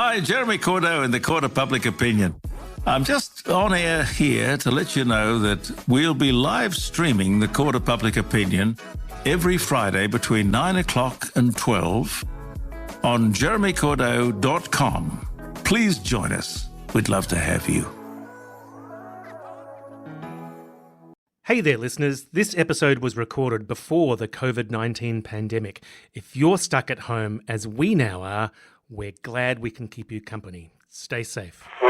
Hi, Jeremy Cordeaux in the Court of Public Opinion. I'm just on air here to let you know that we'll be live streaming the Court of Public Opinion every Friday between 9 o'clock and 12 on jeremycordeaux.com. Please join us. We'd love to have you. Hey there, listeners. This episode was recorded before the COVID-19 pandemic. If you're stuck at home, as we now are, we're glad we can keep you company. Stay safe. Why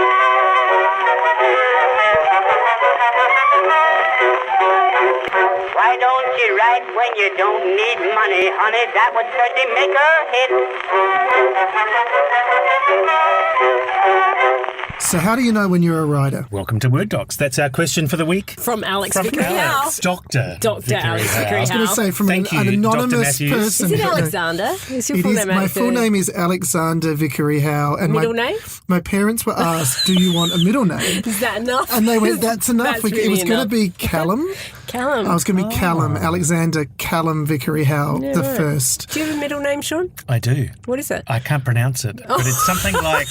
don't you write when you don't need money, honey? That would certainly make a hit. So how do you know when you're a writer? Welcome to Word Docs. That's our question for the week. From Alex Vickery Howe. Dr. Alex Vickery Howe. I was going to say from an anonymous person. Is it Alexander? Is your full name My full name is Alexander Vickery Howe. And middle name? My parents were asked, do you want a middle name? Is that enough? And they went, that's enough. That's really it was going to enough. be Callum. Callum. I was going to be Callum, Alexander Callum Vickery Howe, the first. Do you have a middle name, Sean? I do. What is it? I can't pronounce it, but it's something like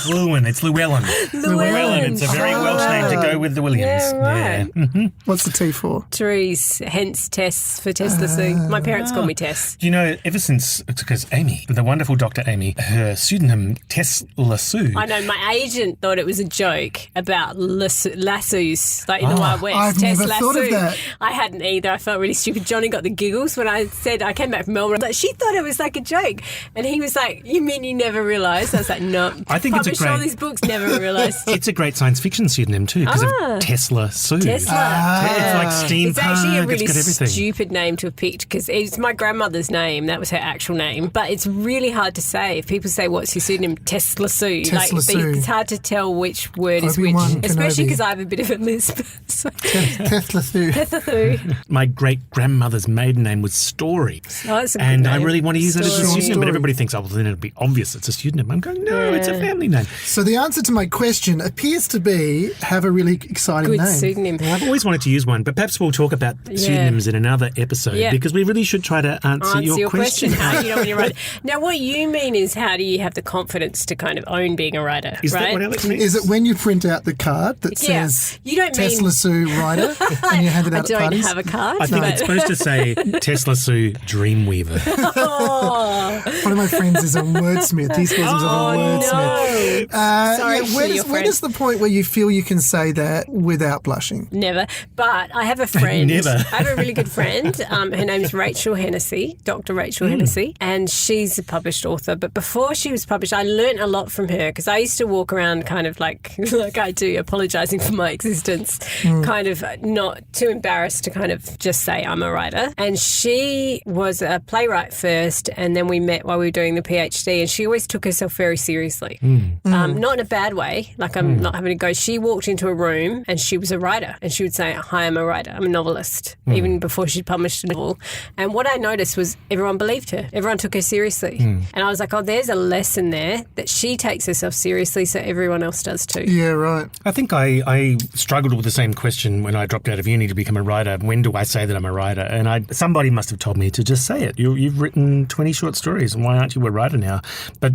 Llewellyn. It's Llewellyn. Llewellyn. It's a very Welsh name to go with the Williams. Yeah, right. Yeah. Mm-hmm. What's the T for? Therese, hence Tess for Tesla Sue. My parents call me Tess. You know, ever since, because Amy, the wonderful Dr. Amy, her pseudonym Tesla Sue. I know, my agent thought it was a joke about lassos, like in the Wild West. I've Tess never thought of that. I hadn't either. I felt really stupid. Johnny got the giggles when I said I came back from Melbourne. Like, she thought it was like a joke. And he was like, you mean you never realised? I was like, no. I think it's a great... all these books, never realised. It's a great science fiction pseudonym too, because of Tesla Sue. Tesla. It's like steampunk. It's actually a really got everything. stupid name to have picked because it's my grandmother's name. That was her actual name. But it's really hard to say. If people say, what's your pseudonym? Tesla Sue. Tesla Sue. It's hard to tell which word is which. Obi-Wan Especially Kenobi. because I have a bit of a lisp. So. Tesla Sue. Tesla Sue. My great-grandmother's maiden name was Story. Oh, that's a good and name. I really want to use that as a Story. pseudonym, but everybody thinks, oh, well, then it'll be obvious it's a pseudonym. I'm going, no, it's a family name. So the answer to my question appears to be have a really exciting Good name. pseudonym. I've always wanted to use one, but perhaps we'll talk about pseudonyms in another episode because we really should try to answer your question. How you know when you're a writer. Now, what you mean is how do you have the confidence to kind of own being a writer, Is right? that what Alex means? Is it when you print out the card that says you don't mean Tesla Sue writer and you hand it out I at don't parties? have a card. I think it's supposed to say Tesla Sue Dreamweaver. Oh, One of my friends is a wordsmith. He calls himself a wordsmith. no. Sorry for your Where friend. is the point where you feel you can say that without blushing? Never. But I have a friend. Never. I have a really good friend. Her name's Rachel Hennessy, Dr. Rachel Hennessy, and she's a published author. But before she was published, I learnt a lot from her because I used to walk around kind of like I do, apologising for my existence, kind of not too embarrassed to kind of just say I'm a writer. And she was a playwright first, and then we met while we were doing the PhD, and she always took herself very seriously. Not in a bad way, like I'm not having to go. She walked into a room and she was a writer, and she would say, hi, I'm a writer, I'm a novelist, even before she'd published a novel. And what I noticed was everyone believed her. Everyone took her seriously. And I was like, oh, there's a lesson there that she takes herself seriously, so everyone else does too. Yeah, right. I think I struggled with the same question when I dropped out of uni to become a writer. When do I say that I'm a writer? And somebody must have told me to just say it. You've written 20 short stories, and why aren't you a writer now? But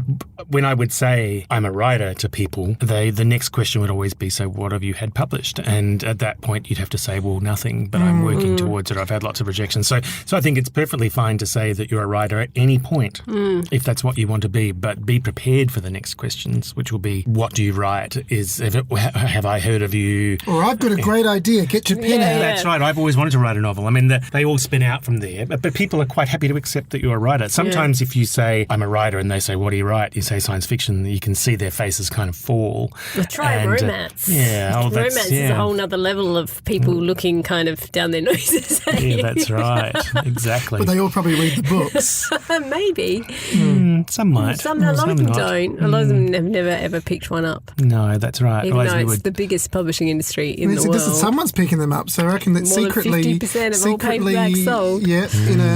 when I would say I'm a writer to people, the next question would always be, so what have you had published? And at that point, you'd have to say, well, nothing, but I'm working towards it. I've had lots of rejections. So I think it's perfectly fine to say that you're a writer at any point, if that's what you want to be, but be prepared for the next questions, which will be, what do you write? Have I heard of you? Or I've got a great idea. Get your pen out. That's right. I've always wanted to write a novel. I mean, they all spin out from there, but people are quite happy to accept that you're a writer. Sometimes if you say, I'm a writer, and they say, what do you write? You say science fiction, you can see their faces kind of fall. Well, try romance. Romance is a whole other level of people looking kind of down their noses at you. Yeah, that's right. Exactly. But they all probably read the books. Maybe. Some might. A lot of them not. don't. A lot of them have never ever picked one up. No, that's right. Even Otherwise though we it's would. the biggest publishing industry in the So world. someone's picking them up, so I reckon it's More than secretly 50% of all paperbacks sold. Yeah,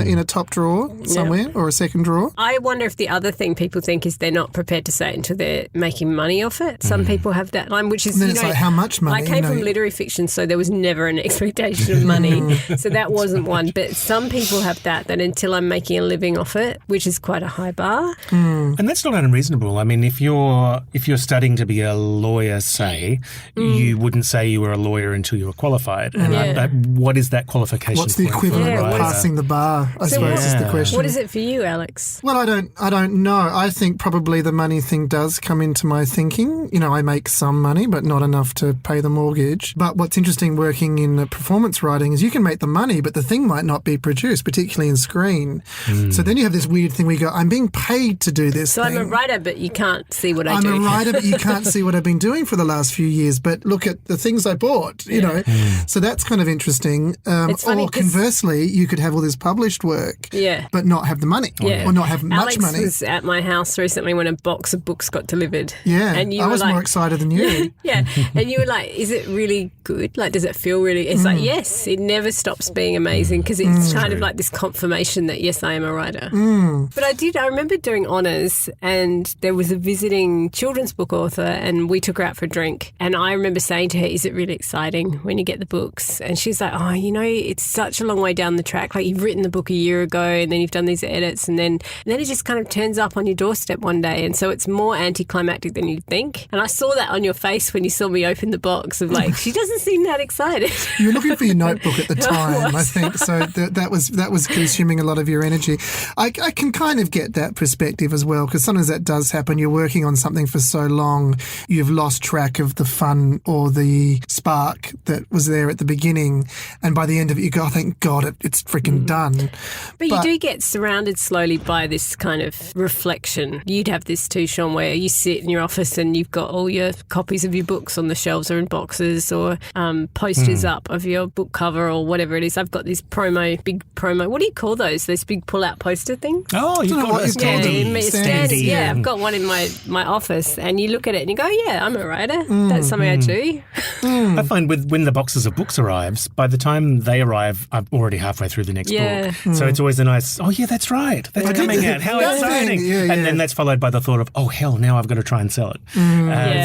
in a top drawer somewhere or a second drawer. I wonder if the other thing people think is they're not prepared to say it until they're making money off it. Some people have that line, which is, And then it's like, how much money? I came from literary fiction, so there was never an expectation of money. So that wasn't one. But some people have that until I'm making a living off it, which is quite a high bar. And that's not unreasonable. I mean, if you're studying to be a lawyer, say, you wouldn't say you were a lawyer until you were qualified. And what is that qualification? What's the point for equivalent a of writer? passing the bar, I suppose, is the question. What is it for you, Alex? Well, I don't know. I think probably the money thing does come into my thinking. You know, I make some money, but not enough to pay the mortgage. But what's interesting working in performance writing is you can make the money, but the thing might not be produced, particularly in screen. So then you have this weird thing where you go, I'm being paid to do this So thing. I'm a writer, but you can't see what I do. I'm a writer, but you can't see what I've been doing for the last few years. But look at the things I bought, you know. So that's kind of interesting. It's funny or 'cause- conversely, you could have all this published work, but not have the money, or not have much Alex money. was at my house recently when a box of books got delivered. Yeah, and you I were was like, more excited than you. Yeah, and you were like, is it really good? Like, does it feel really... It's like, yes, it never stops being amazing because it's kind of like this confirmation that, yes, I am a writer. But I remember doing honours and there was a visiting children's book author and we took her out for a drink and I remember saying to her, is it really exciting when you get the books? And she's like, oh, you know, it's such a long way down the track. Like, you've written the book a year ago and then you've done these edits and then it just kind of turns up on your doorstep one day. And so it's more anticlimactic than you'd think. And I saw that on your face when you saw me open the box of like, she doesn't seem that excited. You were looking for your notebook at the time, I was. think. So that was consuming a lot of your energy. I can kind of get that perspective as well, because sometimes that does happen. You're working on something for so long, you've lost track of the fun or the spark that was there at the beginning. And by the end of it, you go, oh, thank God, it's freaking done. But you do get surrounded slowly by this kind of reflection. You'd have this too, Sean, where you sit in your office and you've got all your copies of your books on the shelves or in boxes or posters up of your book cover or whatever it is. I've got this big promo. What do you call those? Those big pull-out poster things? Oh, you've know got what a you've called them. standee. Yeah, I've got one in my office and you look at it and you go, yeah, I'm a writer. That's something I do. I find when the boxes of books arrives, by the time they arrive, I'm already halfway through the next book. So it's always a nice, oh yeah, that's right. That's coming out. How That exciting. thing, yeah. And then that's followed by the thought of, oh hell, now I've got to try and sell it.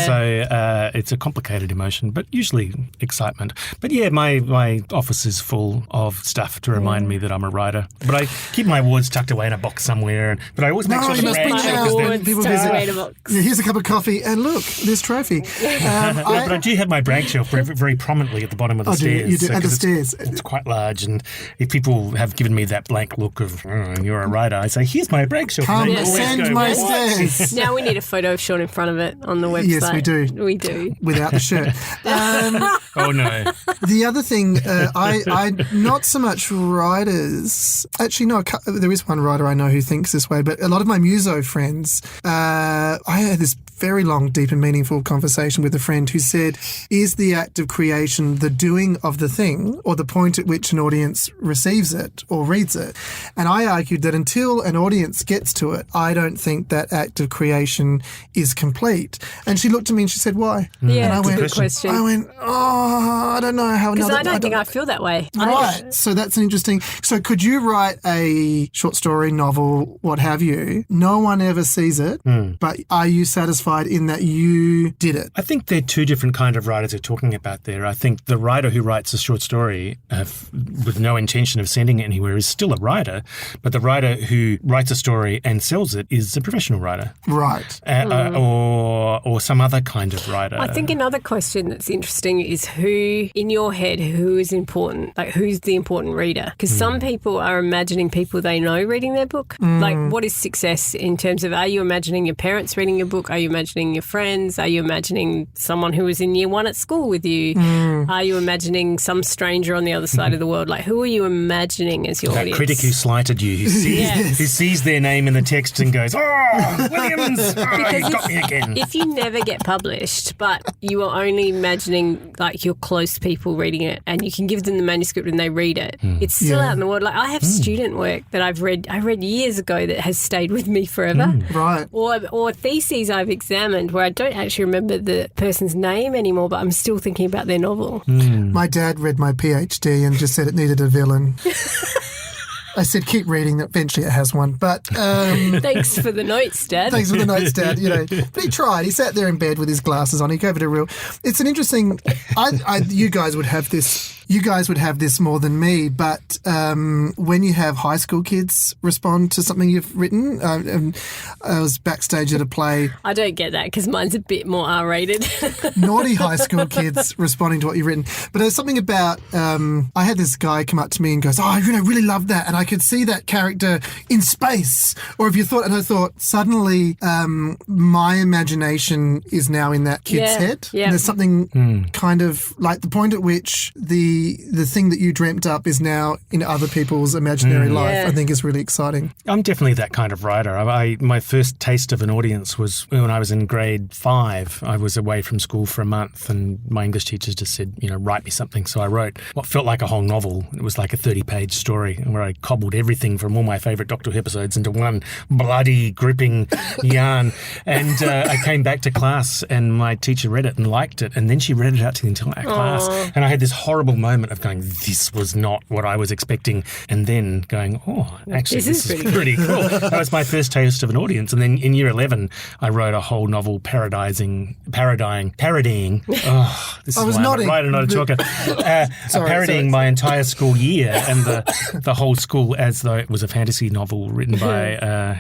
So it's a complicated emotion, but usually excitement. But yeah, my office is full of stuff to remind me that I'm a writer. But I keep my awards tucked away in a box somewhere. But I always make sure you the must bring brand it check out. is there. Awards People tucked visit. away in a box. Yeah, here's a cup of coffee and look, this trophy. But I do have my brag shelf very prominently at the bottom of the Oh, do you? stairs. You do, at the 'cause stairs. It's quite large, and if people have given me that blank look of, you're a writer, I say, here's my brag shelf. Come And they always ascend go, my "What?" stairs. Now we need a photo of Sean in front of it on the website. Yes, we do. We do. Without the shirt. Oh, no. The other thing, I not so much writers. Actually, no, there is one writer I know who thinks this way, but a lot of my muso friends, I had this very long, deep and meaningful conversation with a friend who said, is the act of creation the doing of the thing or the point at which an audience receives it or reads it? And I argued that until an audience gets to it, I don't think that act of creation is complete. And she looked at me and she said, why? Yeah, and I it's a went, good question. I went, oh, I don't know how Because another... I don't think I feel that way. Right. So that's an interesting... So could you write a short story, novel, what have you? No one ever sees it, but are you satisfied in that you did it? I think there are two different kind of writers we're talking about there. I think the writer who writes a short story with no intention of sending it anywhere is still a writer, but the writer who writes a story and sells it is a professional writer. Right. Or some other kind of writer. I think another question that's interesting is who, in your head, who is important? Like, who's the important reader? Because some people are imagining people they know reading their book. Like, what is success in terms of, are you imagining your parents reading your book? Are you imagining your friends? Are you imagining someone who was in year one at school with you? Are you imagining some stranger on the other side of the world? Like, who are you imagining as your that audience? critic who slighted you, who sees their name in the text and goes, oh, Williams, oh, you got me again. If you never get published, but you are only imagining like your close people reading it, and you can give them the manuscript and they read it. It's still out in the world. Like I have student work that I read years ago that has stayed with me forever. Right. Or theses I've examined where I don't actually remember the person's name anymore, but I'm still thinking about their novel. My dad read my PhD and just said it needed a villain. I said, keep reading. Eventually it has one. But thanks for the notes, Dad. Thanks for the notes, Dad. But he tried. He sat there in bed with his glasses on. He gave it a real... It's an interesting... You guys would have this... You guys would have this more than me, but when you have high school kids respond to something you've written, I was backstage at a play. I don't get that because mine's a bit more R-rated. Naughty high school kids responding to what you've written. But there's something about, I had this guy come up to me and goes, I really love that. And I could see that character in space. Or if you thought, and I thought, suddenly my imagination is now in that kid's head. Yeah. And there's something kind of like the point at which the thing that you dreamt up is now in other people's imaginary life, I think is really exciting. I'm definitely that kind of writer. My first taste of an audience was when I was in grade 5. I was away from school for a month and my English teachers just said, write me something. So I wrote what felt like a whole novel. It was like a 30-page story where I cobbled everything from all my favourite Doctor Who episodes into one bloody, gripping yarn. And I came back to class and my teacher read it and liked it. And then she read it out to the entire class. And I had this horrible moment of going, this was not what I was expecting. And then going, actually, this is pretty cool. That was my first taste of an audience. And then in year 11, I wrote a whole novel parodying. This is why I'm a writer, not a talker. Parodying my entire school year and the whole school as though it was a fantasy novel written by,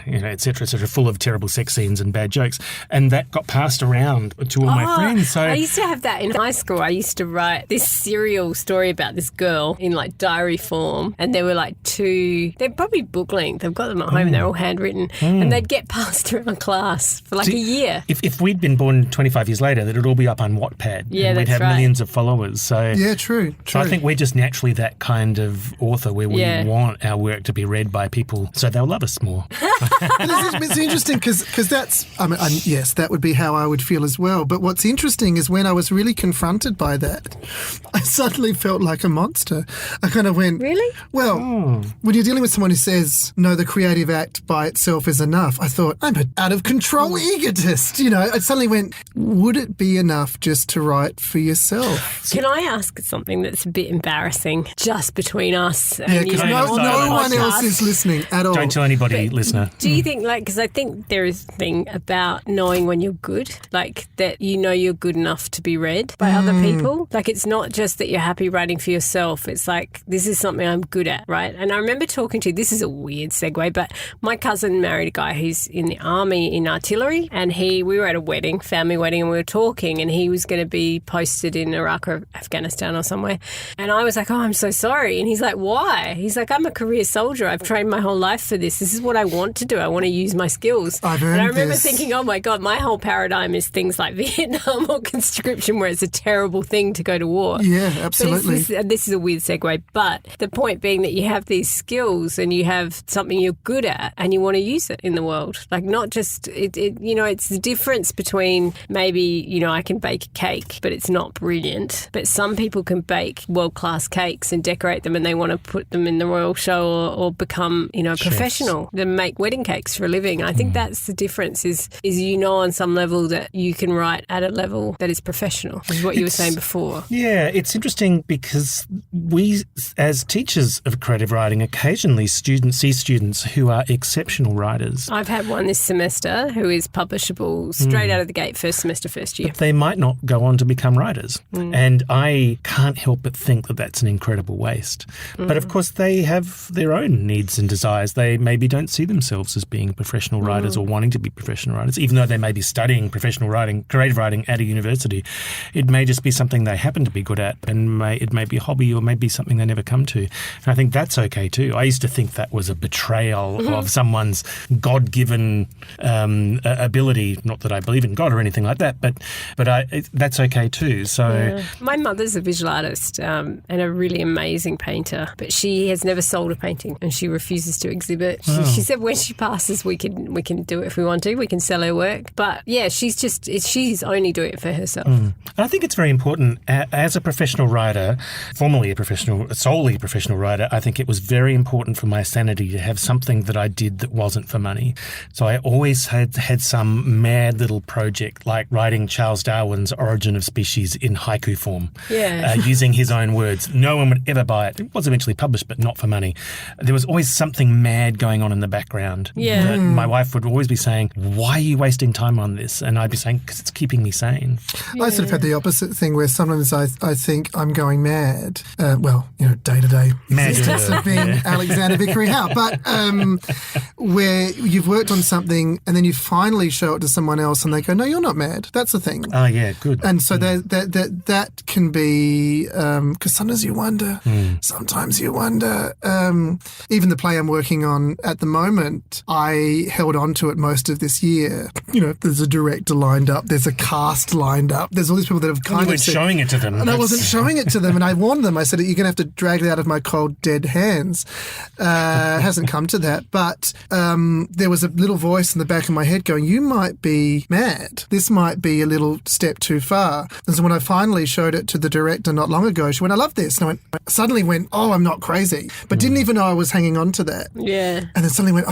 et cetera, full of terrible sex scenes and bad jokes. And that got passed around to all my friends. So I used to have that in high school. I used to write this serial story about this girl in like diary form, and there were like 2, they're probably book length, I've got them at home and they're all handwritten, and they'd get passed around class for like a year. If we'd been born 25 years later, that it'd all be up on Wattpad. Yeah, and we'd have millions of followers. So yeah, true. So I think we're just naturally that kind of author where we want our work to be read by people so they'll love us more. It's interesting because that's, yes, that would be how I would feel as well. But what's interesting is when I was really confronted by that, I suddenly felt like a monster. I kind of went, really? Well, when you're dealing with someone who says, no, the creative act by itself is enough, I thought, I'm an out-of-control egotist. I suddenly went, would it be enough just to write for yourself? Can I ask something that's a bit embarrassing just between us? Yeah, because no one else is listening at all. Don't tell anybody, listener. Do you think, because I think there is a thing about knowing when you're good, like that you're good enough to be read by other people. Like it's not just that you're happy writing for yourself. It's like, this is something I'm good at, right? And I remember talking to, this is a weird segue, but my cousin married a guy who's in the army in artillery, and we were at a wedding, family wedding, and we were talking, and he was going to be posted in Iraq or Afghanistan or somewhere. And I was like, I'm so sorry. And he's like, why? He's like, I'm a career soldier. I've trained my whole life for this. This is what I want to do. I want to use my skills. And I remember thinking, oh my God, my whole paradigm is things like Vietnam or conscription where it's a terrible thing to go to war. Yeah, absolutely. This is a weird segue, but the point being that you have these skills and you have something you're good at and you want to use it in the world. Like not just, it's the difference between maybe, I can bake a cake, but it's not brilliant. But some people can bake world-class cakes and decorate them and they want to put them in the royal show or become, a professional. They make wedding cakes for a living. I think that's the difference is on some level that you can write at a level that is professional, is what you were saying before. Yeah, it's interesting because we, as teachers of creative writing, occasionally see students who are exceptional writers. I've had one this semester who is publishable straight out of the gate, first semester, first year. But they might not go on to become writers. And I can't help but think that that's an incredible waste. But of course, they have their own needs and desires. They maybe don't see themselves as being professional writers or wanting to be professional writers, even though they may be studying professional writing, creative writing at a university. It may just be something they happen to be good at, and It may be a hobby or maybe something they never come to. And I think that's okay too. I used to think that was a betrayal of someone's God-given ability. Not that I believe in God or anything like that, but that's okay too. So my mother's a visual artist and a really amazing painter, but she has never sold a painting and she refuses to exhibit. She said when she passes, we can do it if we want to. We can sell her work, but yeah, she's only doing it for herself. And I think it's very important as a professional writer, solely a professional writer. I think it was very important for my sanity to have something that I did that wasn't for money. So I always had some mad little project like writing Charles Darwin's Origin of Species in haiku form, using his own words. No one would ever buy it. It was eventually published, but not for money. There was always something mad going on in the background. Yeah. That my wife would always be saying, "Why are you wasting time on this?" And I'd be saying, "Because it's keeping me sane." I sort of had the opposite thing where sometimes I think I'm going mad. Day-to-day existence of being Alexander Vickery Howe. But where you've worked on something and then you finally show it to someone else and they go, "No, you're not mad." That's the thing. Oh, yeah, good. And so that can be, because sometimes you wonder, even the play I'm working on at the moment, I held on to it most of this year. There's a director lined up, there's a cast lined up, there's all these people that have kind of showing it to them. And I wasn't showing it to them, and I warned them. I said, "You're going to have to drag it out of my cold, dead hands." It hasn't come to that, but there was a little voice in the back of my head going, "You might be mad. This might be a little step too far." And so when I finally showed it to the director not long ago, she went, "I love this." And I suddenly went, "Oh, I'm not crazy," but didn't even know I was hanging on to that. Yeah. And then suddenly went,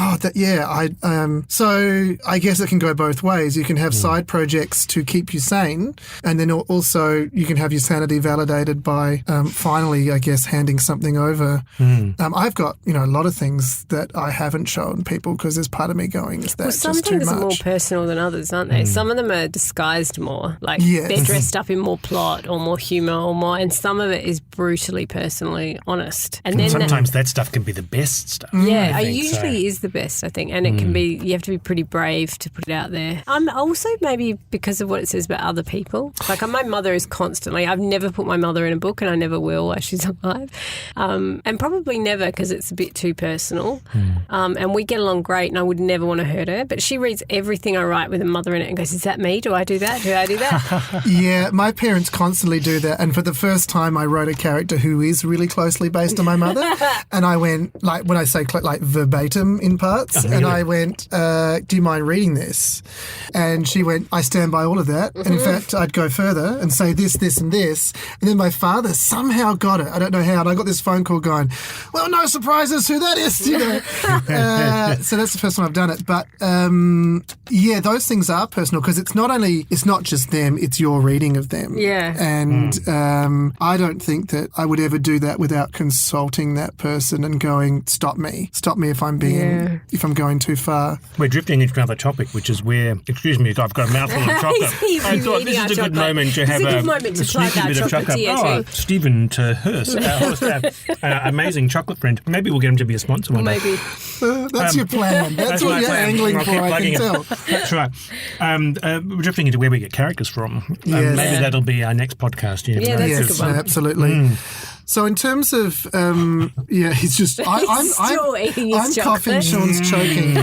so I guess it can go both ways. You can have side projects to keep you sane, and then also you can have your sanity validated by finally, I guess, handing something over. I've got, a lot of things that I haven't shown people because there's part of me going, "Is that just too much?" Some things are more personal than others, aren't they? Some of them are disguised more, like they're dressed up in more plot or more humour or more, and some of it is brutally personally honest. And then sometimes that stuff can be the best stuff. Yeah, it usually is the best, I think, and it can be. You have to be pretty brave to put it out there. Also maybe because of what it says about other people. Like my mother is constantly. I've never put my mother in a book, and I never will while she's alive, and probably never because it's a bit too personal. And we get along great, and I would never want to hurt her. But she reads everything I write with a mother in it and goes, "Is that me? Do I do that? Do I do that?" Yeah, my parents constantly do that. And for the first time, I wrote a character who is really closely based on my mother, and I went like when I say like verbatim in parts, and I went, "Do you mind reading this?" And she went, "I stand by all of that." And in fact, I'd go further and say this, this, and this. And then my father somehow got it. I don't know how. And I got this phone call going, "Well, no surprises who that is." So that's the first time I've done it. But those things are personal because it's not just them, it's your reading of them. Yeah. And I don't think that I would ever do that without consulting that person and going, stop me if I'm going too far. We're drifting into another topic, which is where, excuse me, I've got a mouthful of chocolate. I thought this is a good moment to have a sneaky bit of chocolate. Stephen to Hurst, amazing chocolate friend. Maybe we'll get him to be a sponsor one day. Maybe. That's your plan. That's what you're angling for, I can tell. That's right. We're drifting into where we get characters from. Maybe that'll be our next podcast. Yeah, that's a good one. Absolutely. So in terms of, he's just, I'm coughing, Sean's choking.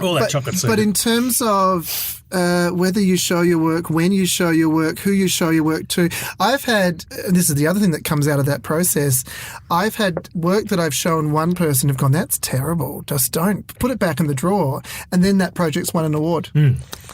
All that chocolate syrup. But in terms of whether you show your work, when you show your work, who you show your work to, I've had, and this is the other thing that comes out of that process, I've had work that I've shown one person who've gone, "That's terrible, just don't, put it back in the drawer," and then that project's won an award.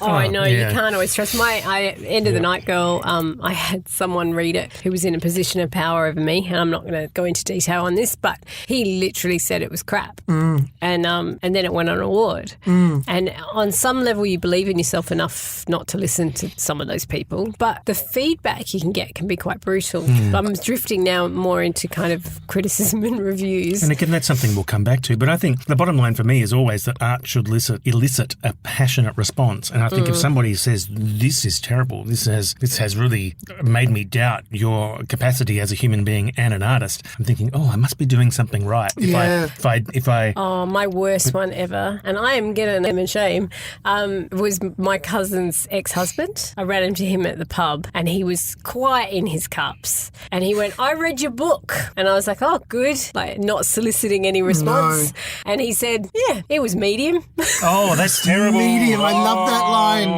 I know, you can't always trust. End of the Night Girl, I had someone read it who was in a position of power over me, and I'm not going to go into detail on this, but he literally said it was crap. And then it went on an award. And on some level you believe in yourself enough not to listen to some of those people, but the feedback you can get can be quite brutal. I'm drifting now more into kind of criticism and reviews. And again, that's something we'll come back to, but I think the bottom line for me is always that art should elicit a passionate response. And I think if somebody says, "This is terrible, this has really made me doubt your capacity as a human being and an artist," I'm thinking, I must be doing something right. If I my worst one ever, and I am getting name and shame, was my cousin's ex-husband. I ran into him at the pub and he was quite in his cups. And he went, I read your book. And I was like, oh, good. Like, not soliciting any response. No. And he said, yeah, it was medium. Oh, that's terrible. Medium. I love that line.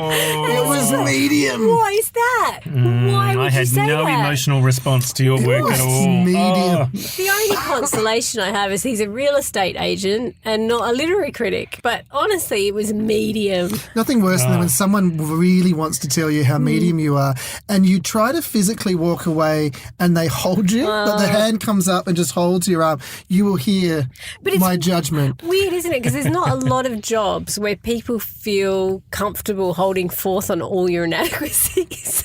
It was medium. Why is that? Why would you say that? I had no emotional response to your work at all. Medium. The only consolation I have is he's a real estate agent and not a literary critic. But honestly, it was medium. Nothing worse than when someone really wants to tell you how medium you are and you try to physically walk away and they hold you, but the hand comes up and just holds your arm. You will hear my judgment. Weird, isn't it? Because there's not a lot of jobs where people feel comfortable holding forth on all your inadequacies.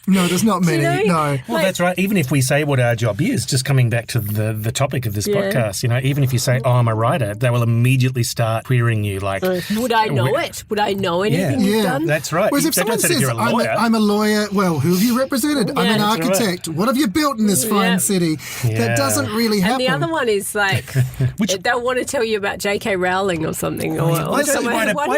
No, there's not many. No. Well, that's right. Even if we say what our job is, just coming back to the topic of this podcast, even if you say, oh, I'm a writer, they will immediately start querying you like... would I know it? Would I know anything you've done? That's right. Whereas if someone says, I'm a lawyer, well, who have you represented? I'm an architect. What have you built in this fine city? That doesn't really happen. And the other one is like, they'll want to tell you about J.K. Rowling or something. Why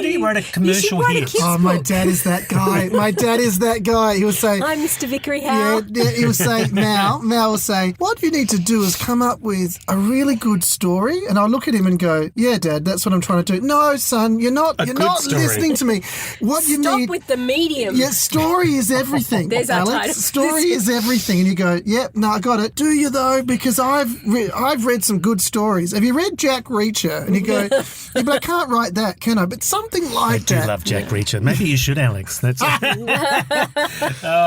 do you write a commercial hit? Oh, my dad is that guy. My dad is that guy. He will say... I'm Mr. Vickery Howe. Yeah, he will say, Mal will say, what you need to do is come up with a really good story. And I'll look at him and go, yeah, Dad, that's what I'm trying to do. No, son, you're not listening to me. What you Stop need... with the medium. Yeah, story is everything, There's our Alex. title. Story is everything. And you go, yep, no, I got it. Do you, though? Because I've read some good stories. Have you read Jack Reacher? And you go, yeah, but I can't write that, can I? But something like that. I do love Jack Reacher. Maybe you should, Alex. That's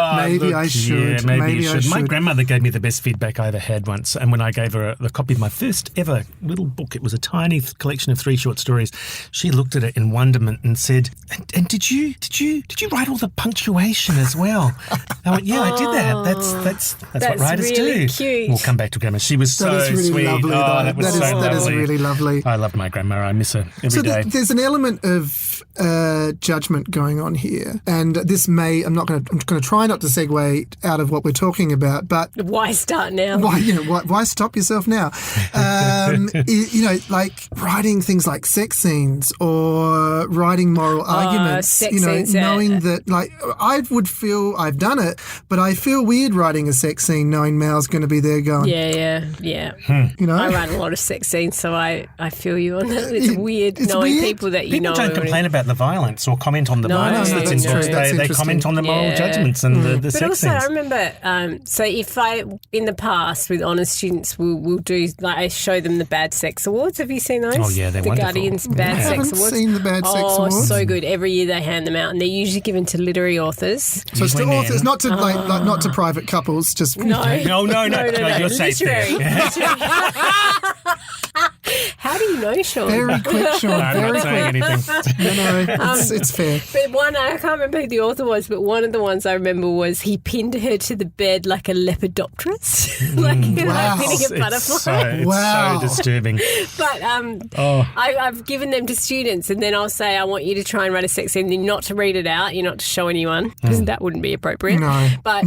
Maybe I should. Yeah, maybe you should. My grandmother gave me the best feedback I ever had once, and when I gave her a copy of my first ever little book, it was a tiny collection of 3 short stories. She looked at it in wonderment and said, "And did you write all the punctuation as well?" I went, "Yeah, I did that. That's what writers really do." Cute. We'll come back to grandma. She was so that is really sweet. lovely. That was so lovely. That is really lovely. I love my grandma. I miss her every day. There's an element of judgment going on here, and this I'm going to try not to segue out of what we're talking about, but why start now? Why stop yourself now? Like writing things like sex scenes or writing moral arguments. Sex scenes, knowing that, like, I would feel I've done it, but I feel weird writing a sex scene knowing Mal's going to be there going. Yeah. I write a lot of sex scenes, so I feel you on that. It's weird knowing people that you know. People don't complain about the violence or comment on the violence that's in books. They comment on the moral judgments and the sex scenes. But also, I remember, so if I, in the past, with honours students, we'll do, like, I show them the Bad Sex Awards. Have you seen those? Oh, yeah, they're the wonderful. Guardian's Bad Sex Awards. I haven't seen the Bad Sex Awards. Oh, so good. Every year they hand them out, and they're usually given to literary authors. So it's to authors, not to not to private couples. Just no. You're safe there. How do you know, Sean? Very quick, Sean. I'm not saying anything. No, it's fair. But one, I can't remember who the author was, but one of the ones I remember was he pinned her to the bed like a lepidopterist, like pinning a butterfly. It's so disturbing. But I've given them to students, and then I'll say, I want you to try and write a sex scene, and not to read it out, you're not to show anyone, because that wouldn't be appropriate. No. But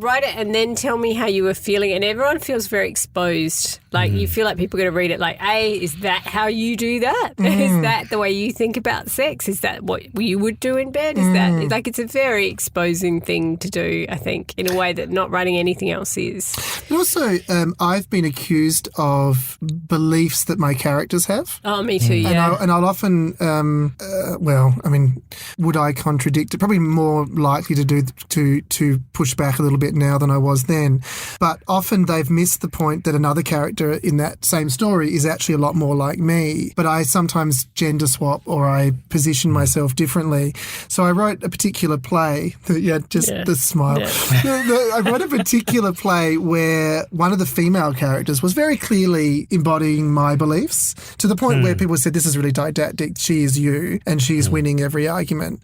write it and then tell me how you were feeling, and everyone feels very exposed. Like, you feel like people are going to read it like, is that how you do that? Is that the way you think about sex? Is that what you would do in bed? Is that, like, it's a very exposing thing to do, I think, in a way that not writing anything else is. But also, I've been accused of beliefs that my characters have. Oh, me too, yeah. And I'll often, would I contradict it? Probably more likely to push back a little bit now than I was then. But often they've missed the point that another character in that same story is actually a lot more like me. But I sometimes gender swap or I position myself differently. So I wrote a particular play. The smile. Yeah. I wrote a particular play where one of the female characters was very clearly embodying my beliefs to the point where people said, this is really didactic. She is you and she's winning every argument.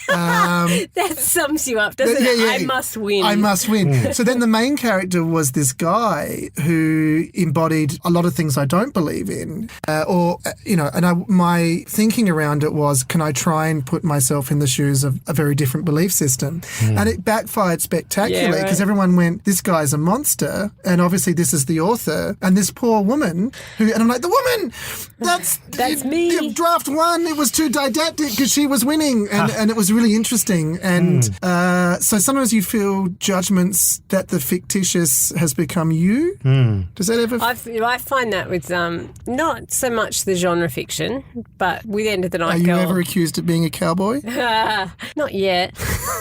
That sums you up, doesn't it? I must win. I must win. So then the main character was this guy who embodied a lot of things I don't believe in. My thinking around it was, can I try and put myself in the shoes of a very different belief system? And it backfired spectacularly because everyone went, this guy's a monster. And obviously this is the author. And this poor woman and I'm like, the woman, that's me. Draft 1, it was too didactic because she was winning. And it was really interesting. And so sometimes you feel judgments that the fictitious has become you. Does that ever... I find that with not so much the genre fiction, but with End of the Night Are you Girl. ever accused of being a cowboy? Not yet.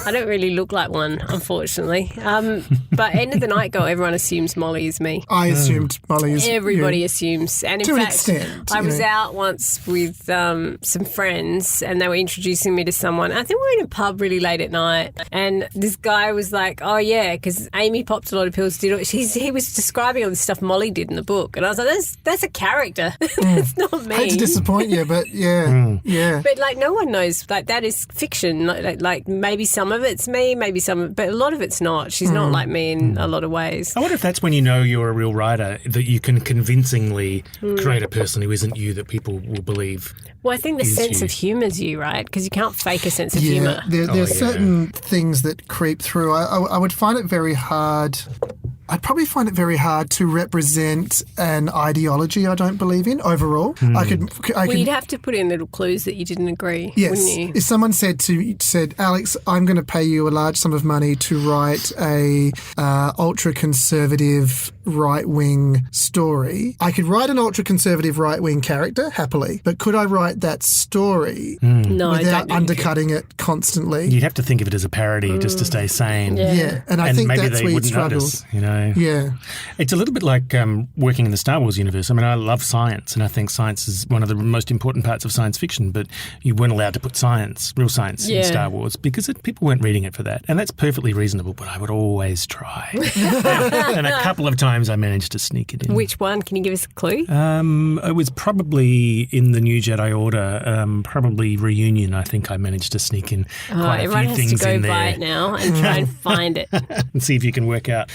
I don't really look like one, unfortunately. But End of the Night Girl, everyone assumes Molly is me. I assumed Molly is Everybody you. assumes. And in To an fact, extent, I was out once with some friends and they were introducing me to someone. I think we were in a pub really late at night and this guy was like, oh yeah, because Amy popped a lot of pills. He was describing all the stuff Molly did in the book. And I was like, that's a character. That's not me. I hate to disappoint you, but yeah. But like no one knows, like that is fiction. Like maybe some of it's me, maybe but a lot of it's not. She's not like me in a lot of ways. I wonder if that's when you know you're a real writer, that you can convincingly create a person who isn't you that people will believe. Well, I think the sense of humour is you, right? Because you can't fake a sense of humour. There are certain things that creep through. I would find it very hard. I'd probably find it very hard to represent an ideology I don't believe in overall. You'd have to put in little clues that you didn't agree, wouldn't you? If someone said, Alex, I'm going to pay you a large sum of money to write a ultra-conservative right-wing story, I could write an ultra-conservative right-wing character, happily, but could I write that story without undercutting it constantly? You'd have to think of it as a parody just to stay sane. Yeah. And I think maybe that's they where it wouldn't struggles. Notice, you know? Yeah. It's a little bit like working in the Star Wars universe. I mean, I love science, and I think science is one of the most important parts of science fiction, but you weren't allowed to put real science in Star Wars because people weren't reading it for that. And that's perfectly reasonable, but I would always try. And a couple of times I managed to sneak it in. Which one? Can you give us a clue? It was probably in the New Jedi Order, probably Reunion. I think I managed to sneak in quite a few things in there. Everyone has to go by it now and try and find it. And see if you can work out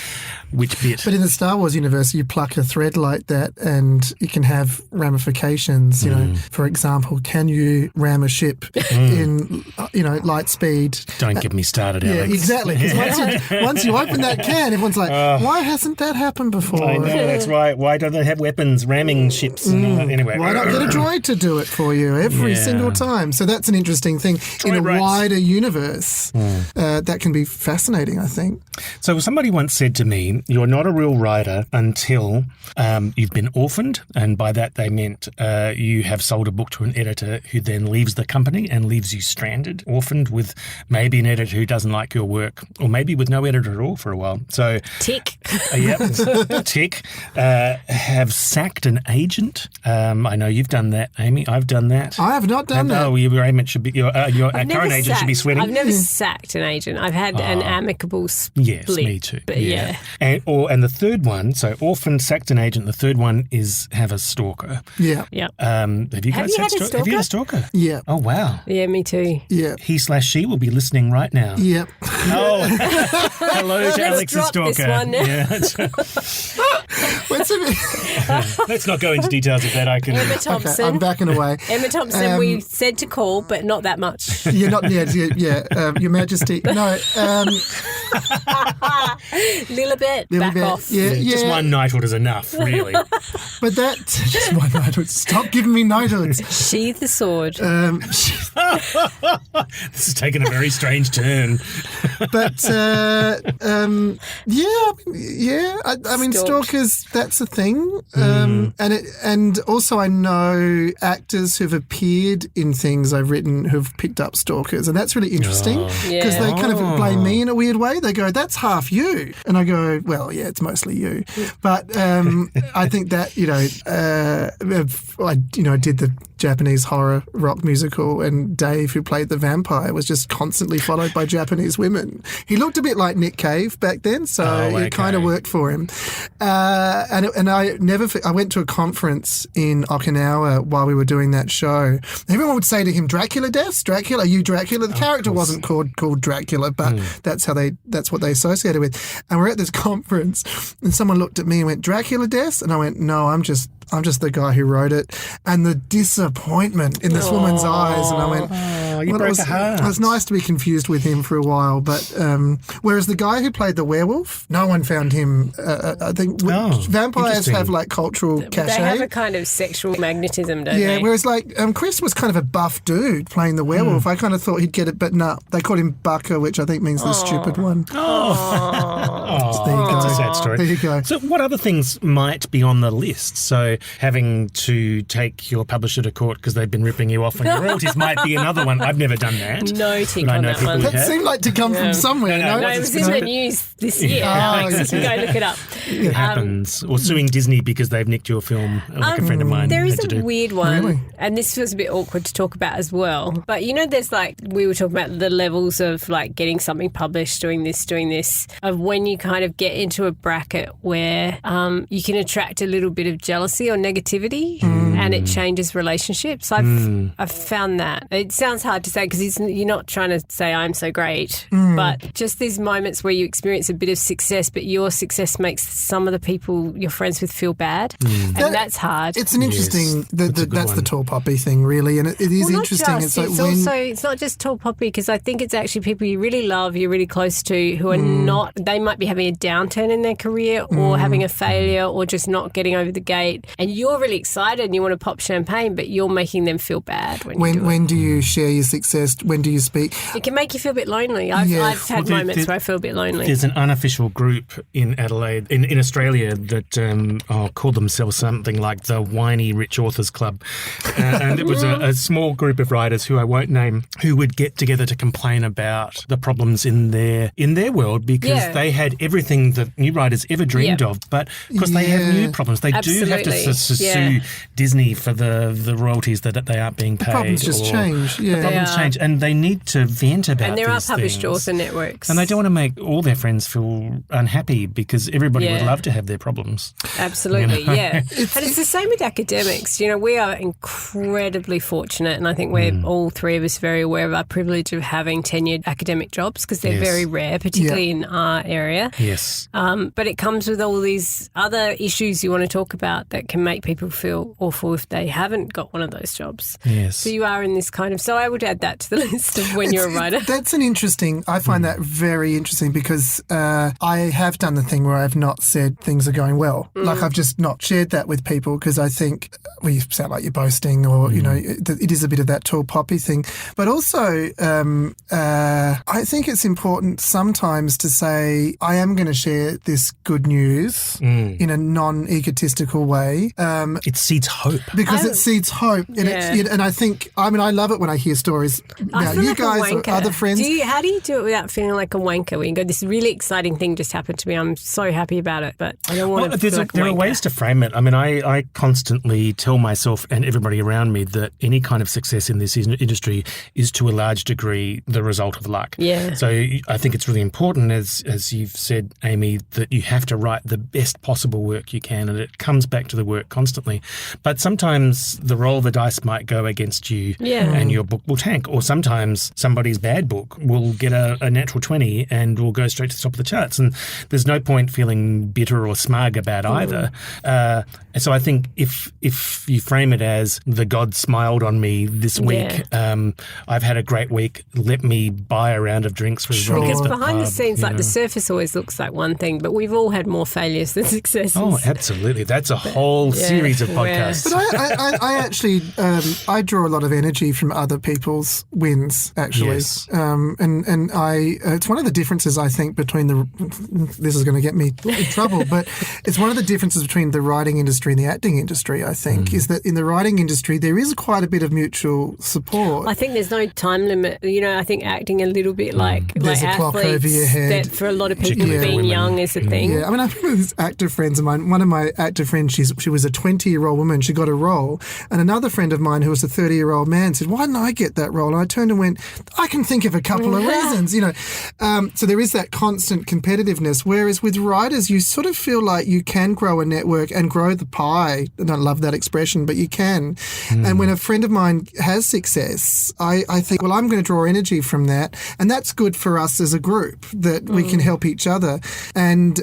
which bit. But in the Star Wars universe, you pluck a thread like that and it can have ramifications. You know, for example, can you ram a ship in, light speed? Don't get me started, Alex. Yeah, exactly. Because once you open that can, everyone's like, why hasn't that happened before? I know, that's right. Why don't they have weapons ramming ships? Anyway. Why not get a droid to do it for you every single time? So that's an interesting thing. In a wider universe, that can be fascinating, I think. So somebody once said to me, you're not a real writer until you've been orphaned, and by that they meant you have sold a book to an editor who then leaves the company and leaves you stranded, orphaned with maybe an editor who doesn't like your work, or maybe with no editor at all for a while. So tick. Tick. Have sacked an agent. I know you've done that, Amy. I've done that. I have not done that. Oh, your agent should be your current agent should be sweating. I've never sacked an agent. I've had an amicable split. Yes, me too. But yeah. And the third one, so orphaned, sacked an agent. The third one is have a stalker. Yeah. Yeah. Have you guys had a stalker? Have you had a stalker? Yeah. Oh wow. Yeah, me too. Yeah. He/she will be listening right now. Yep. Oh, hello to Alex's drop stalker. this one now. Yeah. Let's not go into details of that. Emma Thompson. Okay, I'm backing away. Emma Thompson, we said to call, but not that much. You're not. Your Majesty. No. Little bit. Back off. Yeah. Just one knighthood is enough, really. But that just one knighthood. Stop giving me knighthoods. Sheathe the sword. This has taken a very strange turn. But I mean, stalkers. That's a thing. And also I know actors who've appeared in things I've written who've picked up stalkers, and that's really interesting because they kind of blame me in a weird way. They go, "That's half you," and I go, "Well, yeah, it's mostly you." But I think that I did the Japanese horror rock musical, and Dave, who played the vampire, was just constantly followed by Japanese women. He looked a bit like Nick Cave back then, so it kind of worked for him. And I went to a conference in Okinawa while we were doing that show. Everyone would say to him, "Dracula deaths? Dracula? Are you Dracula?" The character wasn't called Dracula, but that's what they associated with. And we're at this conference, and someone looked at me and went, "Dracula deaths?" And I went, "No, I'm just the guy who wrote it." And the disappointment in this woman's eyes, and I went, you broke her heart. It was nice to be confused with him for a while, but whereas the guy who played the werewolf, no one found him. I think vampires have like cultural cachet. They have a kind of sexual magnetism, don't they? Yeah, whereas like Chris was kind of a buff dude playing the werewolf. I kind of thought he'd get it, but no, they called him Bucker, which I think means the stupid one. There you go. That's a sad story. There you go. So what other things might be on the list? So having to take your publisher to court because they've been ripping you off on your royalties might be another one. I've never done that. Noting but I on know that people one. who That have. seemed like to come from somewhere. No, it was in the news this year. Alex, you can go look it up. It happens. Or suing Disney because they've nicked your film, like a friend of mine There is had to a do. weird one, Really? and this was a bit awkward to talk about as well. But you know, there's like, we were talking about the levels of like getting something published, doing this, of when you kind of get into a bracket where you can attract a little bit of jealousy or negativity, and it changes relationships. I've found that. It sounds hard to say because you're not trying to say I'm so great, but just these moments where you experience a bit of success, but your success makes some of the people you're friends with feel bad, and that's hard. It's an interesting. That's one. the tall poppy thing, really, and it is Well, interesting. Not It's just, like it's when also, it's not just tall poppy, because I think it's actually people you really love, you're really close to, who are not. They might be having a downturn in their career, or having a failure, or just not getting over the gate, and you're really excited and you want to pop champagne, but you're making them feel bad when do you share your success? When do you speak? It can make you feel a bit lonely. I've had moments where I feel a bit lonely. There's an unofficial group in Adelaide, in Australia, that call themselves something like the Whiny Rich Authors Club. And it was a small group of writers who I won't name, who would get together to complain about the problems in their world, because they had everything that new writers ever dreamed of, but because they have new problems. They do have to sue Disney for the royalties that they aren't being paid. The problems just change. Yeah. The problems change, and they need to vent about And there are these published things. author networks. And they don't want to make all their friends feel unhappy, because everybody would love to have their problems. Absolutely, yeah. And it's the same with academics. You know, we are incredibly fortunate, and I think we're all three of us very aware of our privilege of having tenured academic jobs, because they're very rare, particularly in our area. Yes. But it comes with all these other issues you want to talk about that can make people feel awful if they haven't got one of those jobs. Yes. So you are in this kind of... So I would add that to the list of when you're a writer. That's an interesting... I find that very interesting, because I have done the thing where I've not said things are going well. Like, I've just not shared that with people, because I think, well, you sound like you're boasting, or, you know, it is a bit of that tall poppy thing. But also, I think it's important sometimes to say, I am going to share this good news in a non-egotistical way. It seeds hope. Because it seeds hope. And, and I think, I mean, I love it when I hear stories about you guys or other friends. How do you do it without feeling like a wanker? When you go, this really exciting thing just happened to me, I'm so happy about it, but I don't want to feel like a there are wanker. ways to frame it. I mean, I constantly tell myself and everybody around me that any kind of success in this industry is to a large degree the result of luck. Yeah. So I think it's really important, as you've said, Amy, that you have to write the best possible work you can, and it comes back to the work constantly. But sometimes the roll of the dice might go against you and your book will tank, or sometimes somebody's bad book will get a natural 20 and will go straight to the top of the charts, and there's no point feeling bitter or smug about either. So I think if you frame it as the God smiled on me this week, I've had a great week, let me buy a round of drinks for everybody Because at the behind the pub, scenes, you like know. the surface always looks like one thing, but we've all had more failures than successes. Oh, absolutely. That's a whole series of podcasts. But I actually, I draw a lot of energy from other people equals wins, actually. Yes. And it's one of the differences, I think, between this is going to get me in trouble, but it's one of the differences between the writing industry and the acting industry, I think, is that in the writing industry, there is quite a bit of mutual support. I think there's no time limit. I think acting a little bit like There's a clock over your head. That for a lot of people, being young is a thing. Yeah, I mean, I remember this actor friends of mine. One of my actor friends, she was a 20-year-old woman. She got a role, and another friend of mine who was a 30-year-old man said, "Why didn't I get that role?" And I turned and went, "I can think of a couple of reasons." So there is that constant competitiveness. Whereas with writers, you sort of feel like you can grow a network and grow the pie. I don't love that expression, but you can. And when a friend of mine has success, I think, well, I'm going to draw energy from that, and that's good for us as a group that we can help each other. And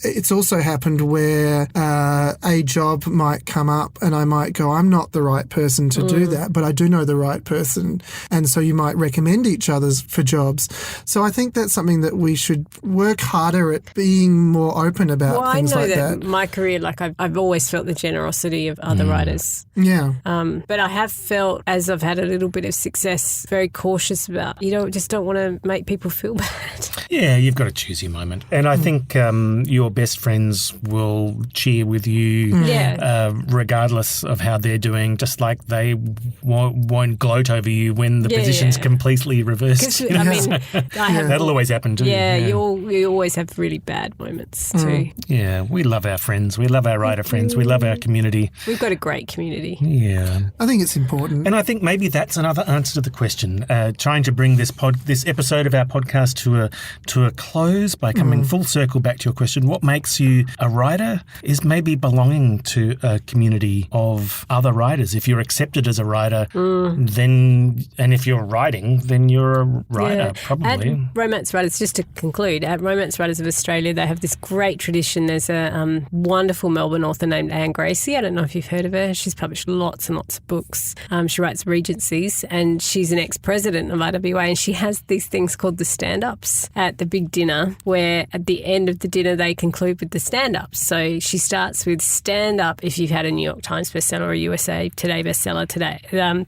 it's also happened where a job might come up and I might go, I'm not the right person to do that, but I do know the right person. And so you might recommend each other's for jobs. So I think that's something that we should work harder at being more open about things like that. I know that my career, like I've always felt the generosity of other writers. Yeah. But I have felt, as I've had a little bit of success, very cautious about, just don't want to make people feel bad. Yeah, you've got to choose your moment. And I think your best friends will cheer with you regardless of how they're doing, just like they won't gloat over you when the position's completely reversed. I mean, that'll always happen too. Yeah, you always have really bad moments too. Yeah, we love our friends. We love our writer friends. We love our community. We've got a great community. Yeah. I think it's important. And I think maybe that's another answer to the question. Trying to bring this episode of our podcast to a close by coming full circle back to your question. What makes you a writer is maybe belonging to a community of other writers. If you're accepted as a writer, then, and if you're writing, then you're a writer, probably. At Romance Writers, just to conclude, at Romance Writers of Australia, they have this great tradition. There's a wonderful Melbourne author named Anne Gracie. I don't know if you've heard of her. She's published lots and lots of books. She writes Regencies, and she's an ex-president of IWA, and she has these things called the stand-ups at the big dinner, where at the end of the dinner they conclude with the stand-ups. So she starts with stand-up if you've had a New York Times bestseller or a USA Today bestseller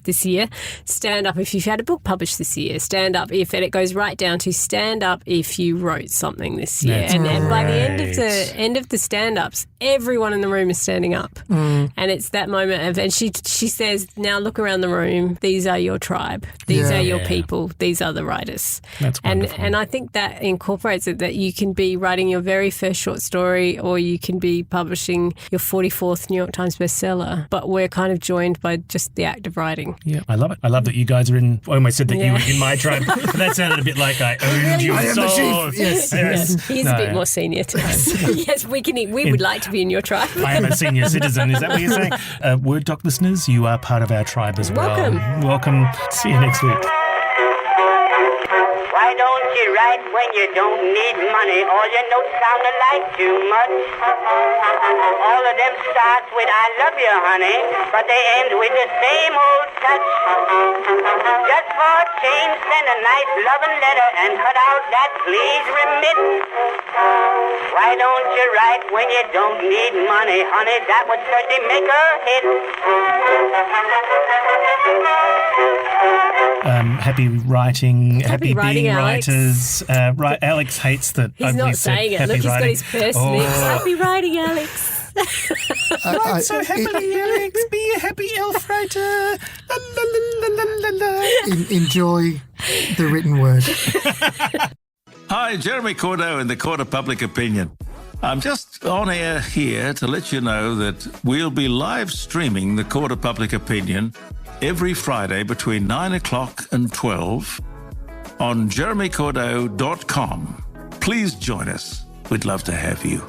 this year. Stand-up if you've had a book published this year. Stand-up if, and it goes right down to stand-up if you wrote something this year. And by the end of the stand-ups, everyone in the room is standing up. And it's that moment of, and she says, now look around the room. These are your tribe. These are your people. These are the writers. That's wonderful. And I think that incorporates it, that you can be writing your very first short story, or you can be publishing your 44th New York Times bestseller, but we're kind of joined by just the act of writing. Yeah, I love it. I love that you guys are in, I almost said that you were in my tribe, but that sounded a bit like I owned you. I am the chief. Yes. He's a bit more senior to us. Yes, we would like to be in your tribe. I am a senior citizen. Is that what you're saying? Word Doc listeners, you are part of our tribe as well. Welcome. See you next week. Why don't you write when you don't need money? All your notes sound alike too much. All of them start with I love you, honey, but they end with the same old touch. Just for a change, send a nice loving letter and cut out that please remit. Why don't you write when you don't need money, honey? That would certainly make a hit. Happy writing, happy being Alex. writers. Right, Alex hates that. He's not saying it. Look, he's got his purse mixed. Happy writing, Alex. Write so happily, Alex. Be a happy elf writer. La, la, la, la, la, la. Enjoy the written word. Hi, Jeremy Cordeaux in the Court of Public Opinion. I'm just on air here to let you know that we'll be live streaming the Court of Public Opinion every Friday between 9 o'clock and 12 on jeremycordeaux.com. Please join us. We'd love to have you.